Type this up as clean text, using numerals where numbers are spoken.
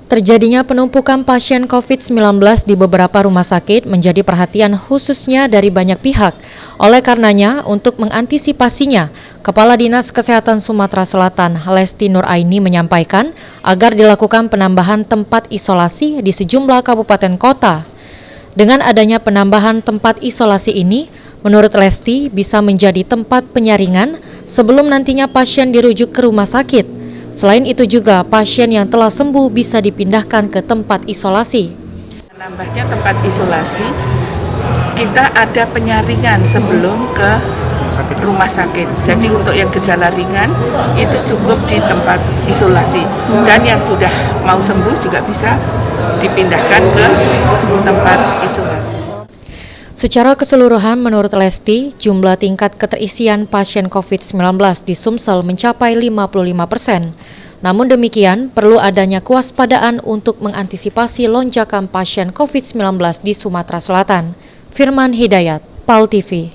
Terjadinya penumpukan pasien COVID-19 di beberapa rumah sakit menjadi perhatian khususnya dari banyak pihak. Oleh karenanya, untuk mengantisipasinya, Kepala Dinas Kesehatan Sumatera Selatan, Lesti Nuraini menyampaikan agar dilakukan penambahan tempat isolasi di sejumlah kabupaten kota. Dengan adanya penambahan tempat isolasi ini, menurut Lesti bisa menjadi tempat penyaringan sebelum nantinya pasien dirujuk ke rumah sakit. Selain itu juga pasien yang telah sembuh bisa dipindahkan ke tempat isolasi. Menambahnya tempat isolasi, kita ada penyaringan sebelum ke rumah sakit. Jadi untuk yang gejala ringan itu cukup di tempat isolasi. Dan yang sudah mau sembuh juga bisa dipindahkan ke tempat isolasi. Secara keseluruhan menurut Lesti, jumlah tingkat keterisian pasien COVID-19 di Sumsel mencapai 55%. Namun demikian, perlu adanya kewaspadaan untuk mengantisipasi lonjakan pasien COVID-19 di Sumatera Selatan. Firman Hidayat, PAL TV.